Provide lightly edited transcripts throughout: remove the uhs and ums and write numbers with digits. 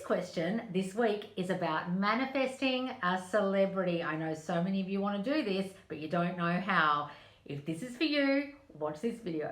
question this week is about manifesting a celebrity. I know so many of you want to do this, but you don't know how. If this is for you, watch this video.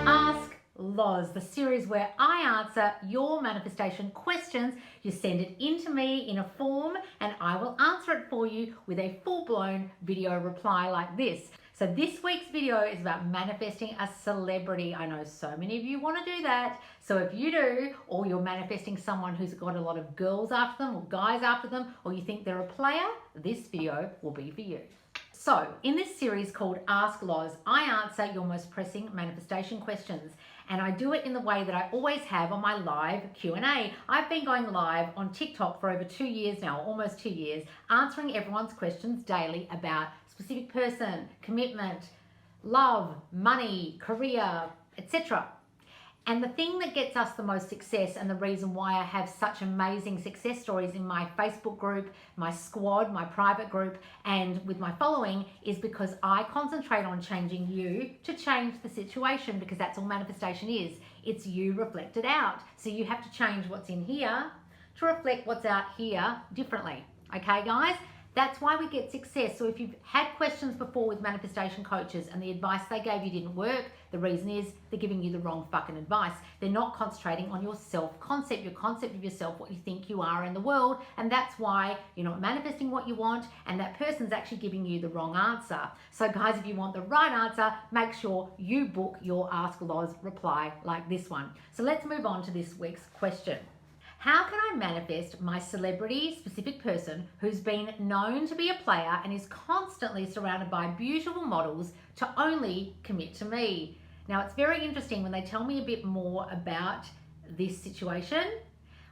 Ask Loz, the series where I answer your manifestation questions. You send it in to me in a form and I will answer it for you with a full-blown video reply like this. So this week's video is about manifesting a celebrity. I know so many of you want to do that. So if you do, or you're manifesting someone who's got a lot of girls after them or guys after them, or you think they're a player, this video will be for you. So in this series called Ask Loz, I answer your most pressing manifestation questions. And I do it in the way that I always have on my live Q&A. I've been going live on TikTok for over 2 years now, almost 2 years, answering everyone's questions daily about specific person, commitment, love, money, career, etc. And the thing that gets us the most success, and the reason why I have such amazing success stories in my Facebook group, my squad, my private group, and with my following, is because I concentrate on changing you to change the situation, because that's all manifestation is. It's you reflected out. So you have to change what's in here to reflect what's out here differently. Okay, guys? That's why we get success. So if you've had questions before with manifestation coaches and the advice they gave you didn't work, the reason is they're giving you the wrong fucking advice. They're not concentrating on your self-concept, your concept of yourself, what you think you are in the world. And that's why you're not manifesting what you want, and that person's actually giving you the wrong answer. So guys, if you want the right answer, make sure you book your Ask Loz reply like this one. So let's move on to this week's question. How can I manifest my celebrity specific person who's been known to be a player and is constantly surrounded by beautiful models to only commit to me? Now, it's very interesting when they tell me a bit more about this situation,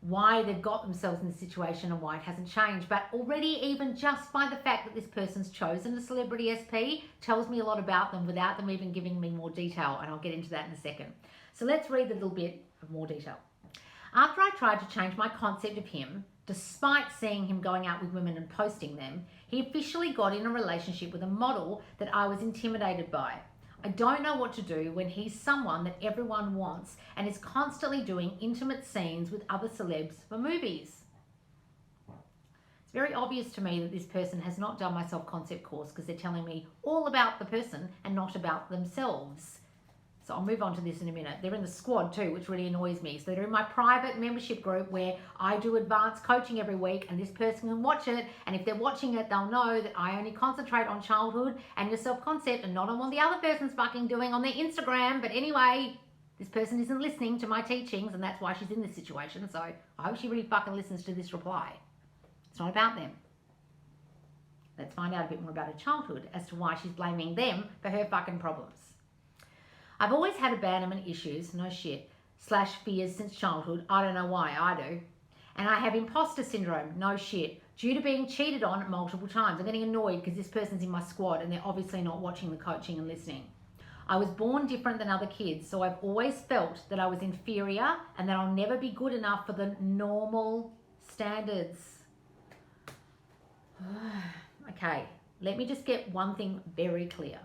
why they've got themselves in this situation and why it hasn't changed. But already, even just by the fact that this person's chosen a celebrity SP tells me a lot about them without them even giving me more detail. And I'll get into that in a second. So let's read a little bit of more detail. After I tried to change my concept of him, despite seeing him going out with women and posting them, he officially got in a relationship with a model that I was intimidated by. I don't know what to do when he's someone that everyone wants and is constantly doing intimate scenes with other celebs for movies. It's very obvious to me that this person has not done my self-concept course, because they're telling me all about the person and not about themselves. So I'll move on to this in a minute. They're in the squad too, which really annoys me. So they're in my private membership group where I do advanced coaching every week, and this person can watch it. And if they're watching it, they'll know that I only concentrate on childhood and your self-concept and not on what the other person's fucking doing on their Instagram. But anyway, this person isn't listening to my teachings, and that's why she's in this situation. So I hope she really fucking listens to this reply. It's not about them. Let's find out a bit more about her childhood as to why she's blaming them for her fucking problems. I've always had abandonment issues, no shit, / fears since childhood. I don't know why, I do. And I have imposter syndrome, no shit, due to being cheated on multiple times. I'm getting annoyed because this person's in my squad and they're obviously not watching the coaching and listening. I was born different than other kids, so I've always felt that I was inferior and that I'll never be good enough for the normal standards. Okay, let me just get one thing very clear.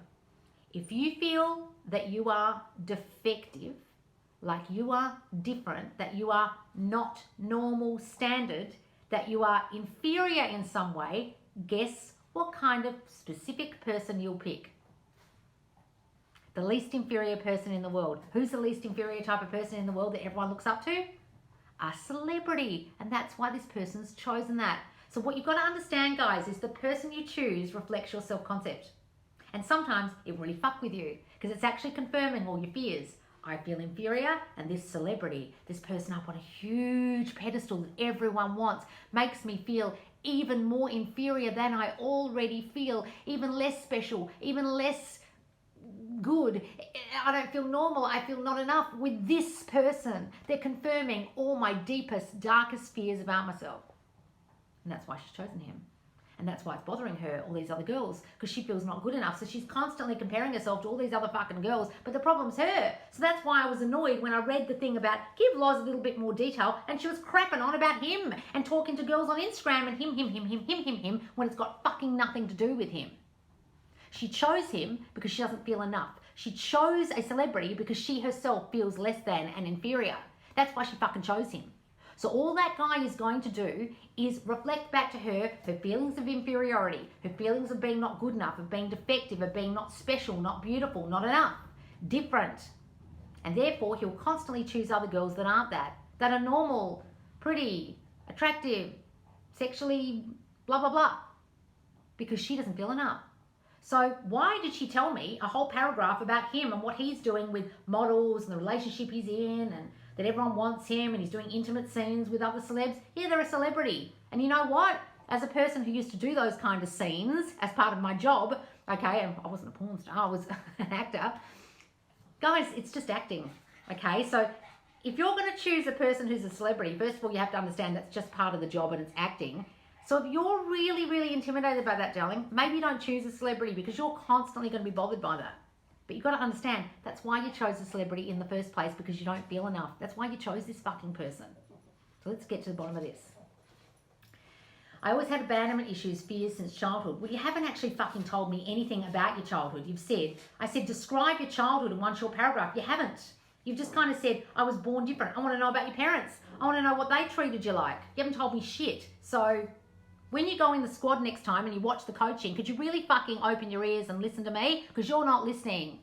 If you feel that you are defective, like you are different, that you are not normal standard, that you are inferior in some way, guess what kind of specific person you'll pick? The least inferior person in the world. Who's the least inferior type of person in the world that everyone looks up to? A celebrity. And that's why this person's chosen that. So what you've got to understand, guys, is the person you choose reflects your self-concept. And sometimes it really fuck with you because it's actually confirming all your fears. I feel inferior, and this celebrity, this person up on a huge pedestal that everyone wants, makes me feel even more inferior than I already feel, even less special, even less good. I don't feel normal. I feel not enough with this person. They're confirming all my deepest, darkest fears about myself. And that's why she's chosen him. And that's why it's bothering her, all these other girls, because she feels not good enough. So she's constantly comparing herself to all these other fucking girls, but the problem's her. So that's why I was annoyed when I read the thing about give Loz a little bit more detail, and she was crapping on about him and talking to girls on Instagram and him, when it's got fucking nothing to do with him. She chose him because she doesn't feel enough. She chose a celebrity because she herself feels less than and inferior. That's why she fucking chose him. So all that guy is going to do is reflect back to her feelings of inferiority, her feelings of being not good enough, of being defective, of being not special, not beautiful, not enough, different. And therefore, he'll constantly choose other girls that aren't that are normal, pretty, attractive, sexually, blah, blah, blah, because she doesn't feel enough. So why did she tell me a whole paragraph about him and what he's doing with models and the relationship he's in and that everyone wants him and he's doing intimate scenes with other celebs? Yeah, they're a celebrity. And you know what? As a person who used to do those kind of scenes as part of my job, okay, and I wasn't a porn star, I was an actor. Guys, it's just acting, okay? So if you're going to choose a person who's a celebrity, first of all, you have to understand that's just part of the job and it's acting. So if you're really, really intimidated by that, darling, maybe don't choose a celebrity because you're constantly going to be bothered by that. But you've got to understand, that's why you chose a celebrity in the first place, because you don't feel enough. That's why you chose this fucking person. So let's get to the bottom of this. I always had abandonment issues, fears since childhood. Well, you haven't actually fucking told me anything about your childhood. You've said, I said, describe your childhood in one short paragraph. You haven't. You've just kind of said, I was born different. I want to know about your parents. I want to know what they treated you like. You haven't told me shit. So when you go in the squad next time and you watch the coaching, could you really fucking open your ears and listen to me? Because you're not listening.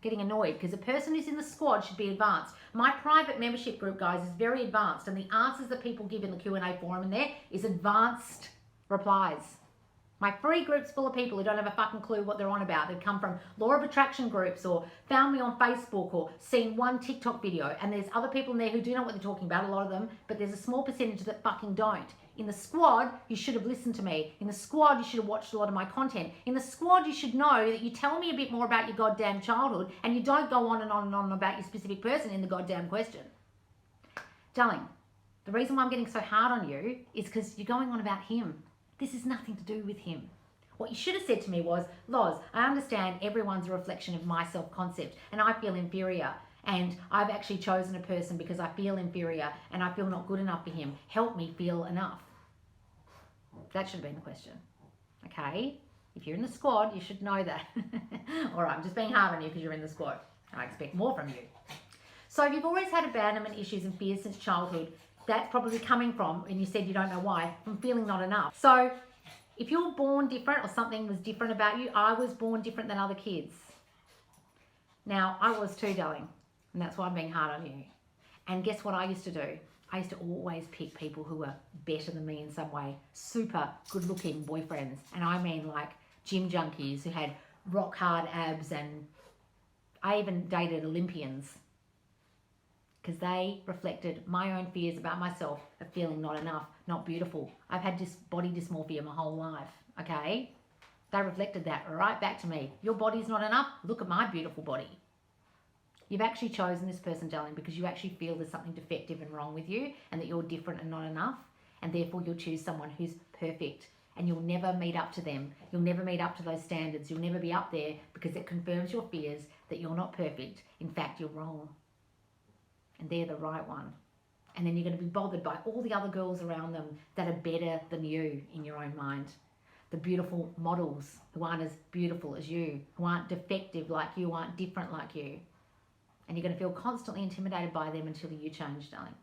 Getting annoyed because a person who's in the squad should be advanced. My private membership group, guys, is very advanced, and the answers that people give in the Q&A forum in there is advanced replies. My free group's full of people who don't have a fucking clue what they're on about. They've come from law of attraction groups or found me on Facebook or seen one TikTok video, and there's other people in there who do know what they're talking about, a lot of them, but there's a small percentage that fucking don't. In the squad, you should have listened to me. In the squad, you should have watched a lot of my content. In the squad, you should know that you tell me a bit more about your goddamn childhood and you don't go on and on and on about your specific person in the goddamn question. Darling, the reason why I'm getting so hard on you is because you're going on about him. This has nothing to do with him. What you should have said to me was, Loz, I understand everyone's a reflection of my self-concept and I feel inferior. And I've actually chosen a person because I feel inferior and I feel not good enough for him. Help me feel enough. That should have been the question. Okay? If you're in the squad, you should know that. All right, I'm just being hard on you because you're in the squad. I expect more from you. So if you've always had abandonment issues and fears since childhood, that's probably coming from, and you said you don't know why, from feeling not enough. So if you're born different or something was different about you, I was born different than other kids. Now, I was too, darling. And that's why I'm being hard on you. And guess what I used to do? I used to always pick people who were better than me in some way. Super good looking boyfriends. And I mean like gym junkies who had rock hard abs, and I even dated Olympians because they reflected my own fears about myself of feeling not enough, not beautiful. I've had body dysmorphia my whole life, okay? They reflected that right back to me. Your body's not enough? Look at my beautiful body. You've actually chosen this person, darling, because you actually feel there's something defective and wrong with you and that you're different and not enough, and therefore you'll choose someone who's perfect, and you'll never meet up to them. You'll never meet up to those standards. You'll never be up there because it confirms your fears that you're not perfect. In fact, you're wrong. And they're the right one. And then you're going to be bothered by all the other girls around them that are better than you in your own mind. The beautiful models who aren't as beautiful as you, who aren't defective like you, aren't different like you. And you're going to feel constantly intimidated by them until you change, darling.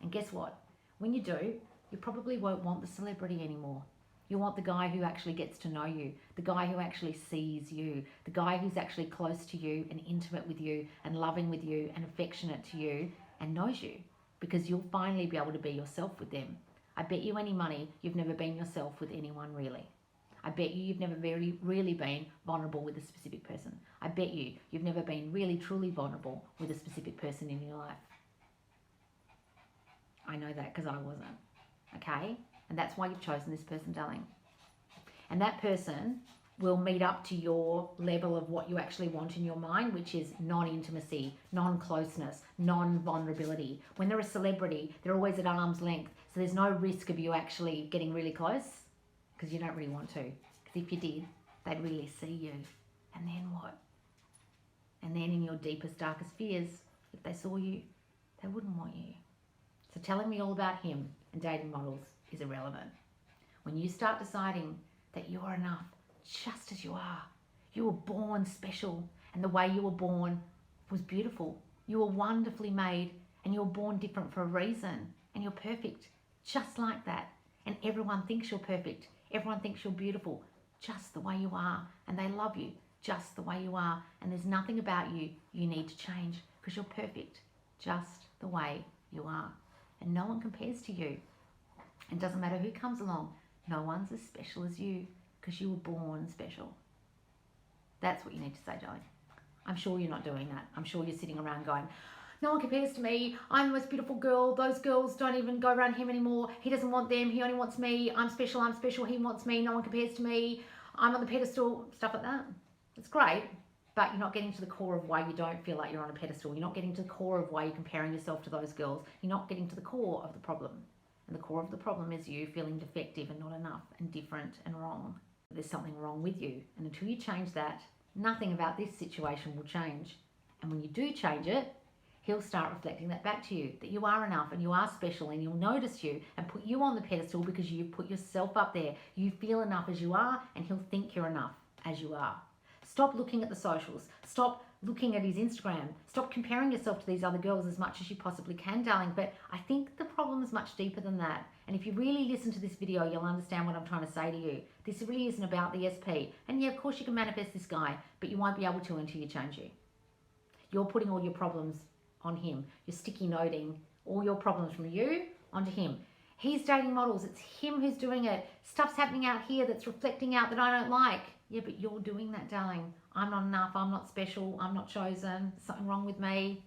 And guess what? When you do, you probably won't want the celebrity anymore. You want the guy who actually gets to know you, the guy who actually sees you, the guy who's actually close to you and intimate with you and loving with you and affectionate to you and knows you, because you'll finally be able to be yourself with them. I bet you any money you've never been yourself with anyone, really. I bet you've never really been vulnerable with a specific person. I bet you've never been really truly vulnerable with a specific person in your life. I know that because I wasn't, okay? And that's why you've chosen this person, darling. And that person will meet up to your level of what you actually want in your mind, which is non-intimacy, non-closeness, non-vulnerability. When they're a celebrity, they're always at arm's length, so there's no risk of you actually getting really close, because you don't really want to. Because if you did, they'd really see you. And then what? And then in your deepest, darkest fears, if they saw you, they wouldn't want you. So telling me all about him and dating models is irrelevant. When you start deciding that you're enough just as you are, You were born special, and the way you were born was beautiful. You were wonderfully made, and you were born different for a reason, and you're perfect, just like that. And everyone thinks you're perfect. Everyone thinks you're beautiful, just the way you are, and they love you just the way you are. And there's nothing about you need to change, because you're perfect, just the way you are. And no one compares to you. It doesn't matter who comes along. No one's as special as you, because you were born special. That's what you need to say, darling. I'm sure you're not doing that. I'm sure you're sitting around going, no one compares to me. I'm the most beautiful girl. Those girls don't even go around him anymore. He doesn't want them. He only wants me. I'm special. I'm special. He wants me. No one compares to me. I'm on the pedestal. Stuff like that. It's great, but you're not getting to the core of why you don't feel like you're on a pedestal. You're not getting to the core of why you're comparing yourself to those girls. You're not getting to the core of the problem. And the core of the problem is you feeling defective and not enough and different and wrong. There's something wrong with you. And until you change that, nothing about this situation will change. And when you do change it, he'll start reflecting that back to you, that you are enough and you are special, and he'll notice you and put you on the pedestal because you put yourself up there. You feel enough as you are, and he'll think you're enough as you are. Stop looking at the socials. Stop looking at his Instagram. Stop comparing yourself to these other girls as much as you possibly can, darling. But I think the problem is much deeper than that. And if you really listen to this video, you'll understand what I'm trying to say to you. This really isn't about the SP. And yeah, of course you can manifest this guy, but you won't be able to until you change you. You're putting all your problems on him. You're sticky noting all your problems from you onto him. He's dating models. It's him who's doing it. Stuff's happening out here that's reflecting out that I don't like. Yeah, but you're doing that, darling. I'm not enough. I'm not special. I'm not chosen. There's something wrong with me.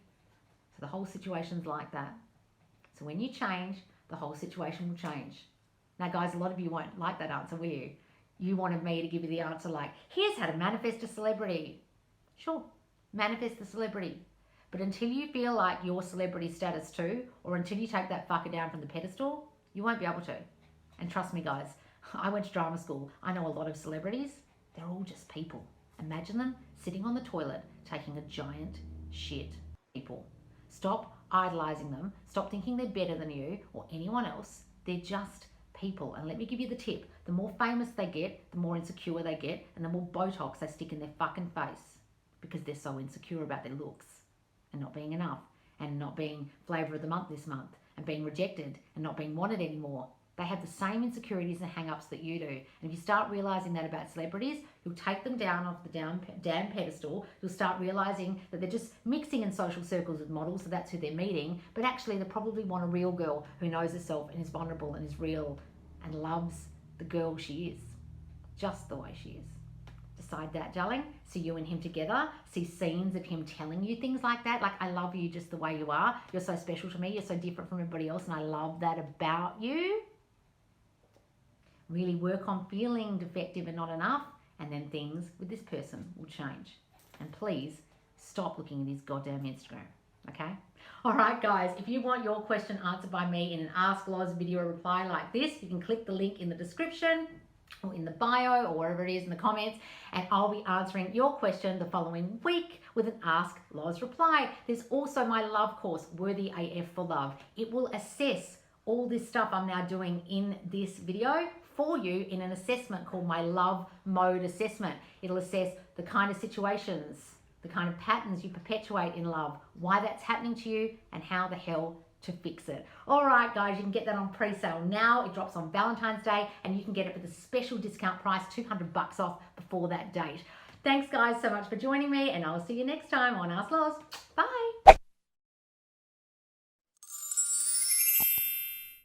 So the whole situation's like that. So when you change, the whole situation will change. Now, guys, a lot of you won't like that answer, will you? You wanted me to give you the answer like, here's how to manifest a celebrity. Sure, manifest the celebrity. But until you feel like your celebrity status too, or until you take that fucker down from the pedestal, you won't be able to. And trust me, guys, I went to drama school. I know a lot of celebrities. They're all just people. Imagine them sitting on the toilet taking a giant shit. People. Stop idolizing them. Stop thinking they're better than you or anyone else. They're just people. And let me give you the tip. The more famous they get, the more insecure they get, and the more Botox they stick in their fucking face, because they're so insecure about their looks and not being enough and not being flavor of the month this month and being rejected and not being wanted anymore. They have the same insecurities and hang-ups that you do. And if you start realizing that about celebrities, you'll take them down off the damn pedestal. You'll start realizing that they're just mixing in social circles with models, so that's who they're meeting. But actually, they probably want a real girl who knows herself and is vulnerable and is real and loves the girl she is, just the way she is. Decide that, darling. See you and him together. See scenes of him telling you things like that. Like, I love you just the way you are. You're so special to me. You're so different from everybody else, and I love that about you. Really work on feeling defective and not enough, and then things with this person will change. And please stop looking at his goddamn Instagram, okay? All right, guys, if you want your question answered by me in an Ask Loz video reply like this, you can click the link in the description or in the bio or wherever it is in the comments, and I'll be answering your question the following week with an Ask Loz reply. There's also my love course, Worthy AF for Love. It will assess all this stuff I'm now doing in this video for you in an assessment called my Love Mode Assessment. It'll assess the kind of situations, the kind of patterns you perpetuate in love, why that's happening to you, and how the hell to fix it. All right, guys, you can get that on pre-sale now. It drops on Valentine's Day, and you can get it for the special discount price, $200 off before that date. Thanks, guys, so much for joining me, and I'll see you next time on Ask Loz. Bye.